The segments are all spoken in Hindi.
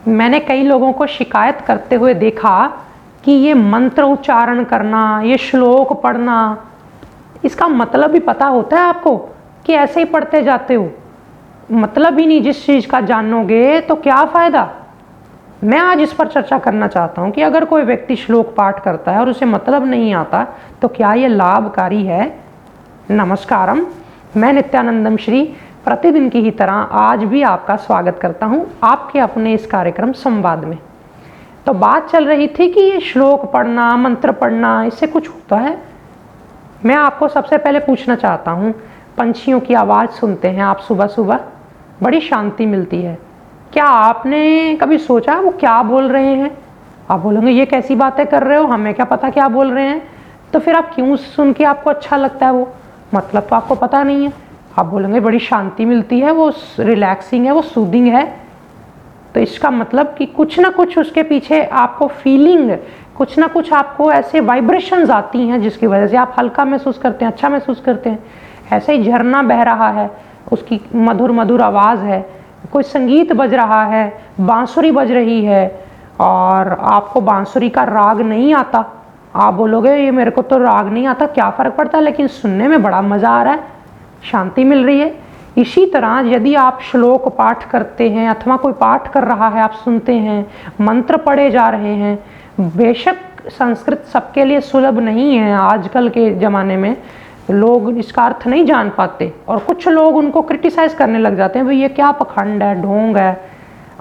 मैंने कई लोगों को शिकायत करते हुए देखा कि ये मंत्र उच्चारण करना, ये श्लोक पढ़ना, इसका मतलब भी पता होता है आपको कि ऐसे ही पढ़ते जाते हो? मतलब ही नहीं। जिस चीज़ का जानोगे तो क्या फ़ायदा। मैं आज इस पर चर्चा करना चाहता हूँ कि अगर कोई व्यक्ति श्लोक पाठ करता है और उसे मतलब नहीं आता तो क्या ये लाभकारी है। नमस्कारम, मैं नित्यानंदम श्री प्रतिदिन की ही तरह आज भी आपका स्वागत करता हूँ आपके अपने इस कार्यक्रम संवाद में। तो बात चल रही थी कि ये श्लोक पढ़ना, मंत्र पढ़ना, इससे कुछ होता है। मैं आपको सबसे पहले पूछना चाहता हूँ, पंछियों की आवाज़ सुनते हैं आप सुबह सुबह, बड़ी शांति मिलती है। क्या आपने कभी सोचा वो क्या बोल रहे हैं? आप बोलेंगे ये कैसी बातें कर रहे हो, हमें क्या पता क्या बोल रहे हैं। तो फिर आप क्यों सुन के आपको अच्छा लगता है? वो मतलब तो आपको पता नहीं है। आप बोलेंगे बड़ी शांति मिलती है, वो रिलैक्सिंग है, वो सूदिंग है। तो इसका मतलब कि कुछ ना कुछ उसके पीछे आपको फीलिंग, कुछ ना कुछ आपको ऐसे वाइब्रेशंस आती हैं जिसकी वजह से आप हल्का महसूस करते हैं, अच्छा महसूस करते हैं। ऐसे ही झरना बह रहा है, उसकी मधुर मधुर आवाज़ है, कोई संगीत बज रहा है, बांसुरी बज रही है और आपको बांसुरी का राग नहीं आता। आप बोलोगे ये मेरे को तो राग नहीं आता, क्या फ़र्क पड़ता है, लेकिन सुनने में बड़ा मज़ा आ रहा है, शांति मिल रही है। इसी तरह यदि आप श्लोक पाठ करते हैं अथवा कोई पाठ कर रहा है, आप सुनते हैं, मंत्र पढ़े जा रहे हैं, बेशक संस्कृत सबके लिए सुलभ नहीं है। आजकल के ज़माने में लोग इसका अर्थ नहीं जान पाते और कुछ लोग उनको क्रिटिसाइज़ करने लग जाते हैं, भाई ये क्या पखंड है, ढोंग है,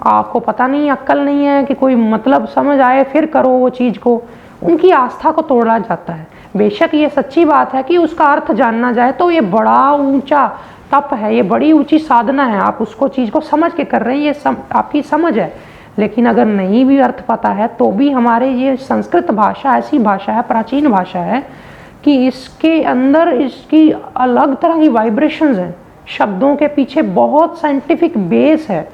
आपको पता नहीं, अक्ल नहीं है कि कोई मतलब समझ आए फिर करो वो चीज़ को। उनकी आस्था को तोड़ा जाता है। बेशक ये सच्ची बात है कि उसका अर्थ जानना जाए तो ये बड़ा ऊंचा तप है, ये बड़ी ऊंची साधना है। आप उसको चीज़ को समझ के कर रहे हैं, ये आपकी समझ है। लेकिन अगर नहीं भी अर्थ पता है तो भी हमारे ये संस्कृत भाषा ऐसी भाषा है, प्राचीन भाषा है कि इसके अंदर इसकी अलग तरह की वाइब्रेशंस हैं। शब्दों के पीछे बहुत साइंटिफिक बेस है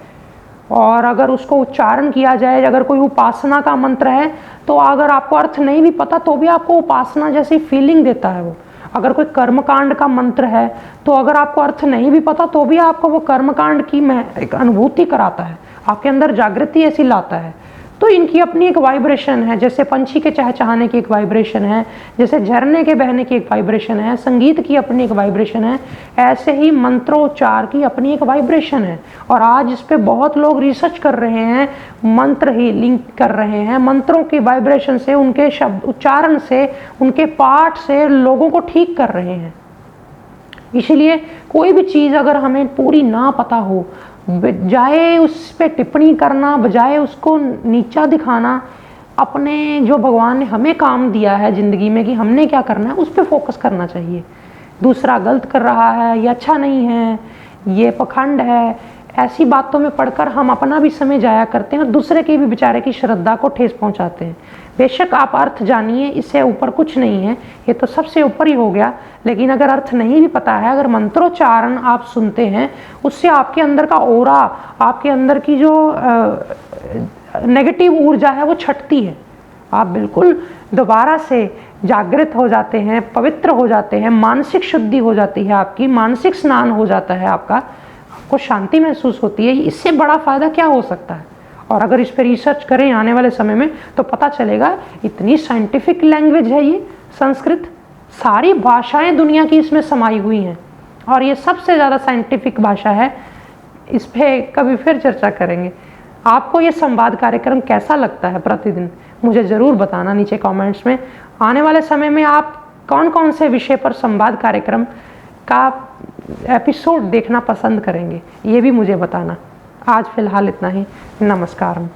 और अगर उसको उच्चारण किया जाए, अगर कोई उपासना का मंत्र है तो अगर आपको अर्थ नहीं भी पता तो भी आपको उपासना जैसी फीलिंग देता है वो। अगर कोई कर्मकांड का मंत्र है तो अगर आपको अर्थ नहीं भी पता तो भी आपको वो कर्मकांड की एक अनुभूति कराता है, आपके अंदर जागृति ऐसी लाता है। तो इनकी अपनी एक वाइब्रेशन है। जैसे पंछी के चहचहाने की एक वाइब्रेशन है, जैसे झरने के बहने की एक वाइब्रेशन है, संगीत की अपनी एक वाइब्रेशन है, ऐसे ही मंत्रोच्चार की अपनी एक वाइब्रेशन है। और आज इस पे बहुत लोग रिसर्च कर रहे हैं, मंत्र ही लिंक कर रहे हैं। मंत्रों की वाइब्रेशन से, उनके शब्द उच्चारण से, उनके पाठ से लोगों को ठीक कर रहे हैं। इसलिए कोई भी चीज़ अगर हमें पूरी ना पता हो, बजाय उस पर टिप्पणी करना, बजाय उसको नीचा दिखाना, अपने जो भगवान ने हमें काम दिया है ज़िंदगी में कि हमने क्या करना है, उस पर फोकस करना चाहिए। दूसरा गलत कर रहा है, ये अच्छा नहीं है, ये पखंड है, ऐसी बातों में पढ़कर हम अपना भी समय जाया करते हैं और दूसरे की भी बेचारे की श्रद्धा को ठेस पहुंचाते हैं। बेशक आप अर्थ जानिए, इससे ऊपर कुछ नहीं है, ये तो सबसे ऊपर ही हो गया। लेकिन अगर अर्थ नहीं भी पता है, अगर मंत्रोच्चारण आप सुनते हैं, उससे आपके अंदर का ओरा, आपके अंदर की जो नेगेटिव ऊर्जा है वो छटती है। आप बिल्कुल दोबारा से जागृत हो जाते हैं, पवित्र हो जाते हैं, मानसिक शुद्धि हो जाती है आपकी, मानसिक स्नान हो जाता है आपका, आपको शांति महसूस होती है। इससे बड़ा फ़ायदा क्या हो सकता है? और अगर इस पर रिसर्च करें आने वाले समय में तो पता चलेगा इतनी साइंटिफिक लैंग्वेज है ये संस्कृत। सारी भाषाएं दुनिया की इसमें समाई हुई हैं और ये सबसे ज़्यादा साइंटिफिक भाषा है। इस पर कभी फिर चर्चा करेंगे। आपको ये संवाद कार्यक्रम कैसा लगता है प्रतिदिन, मुझे ज़रूर बताना नीचे कमेंट्स में। आने वाले समय में आप कौन कौन से विषय पर संवाद कार्यक्रम का एपिसोड देखना पसंद करेंगे, ये भी मुझे बताना। आज फिलहाल इतना ही। नमस्कार।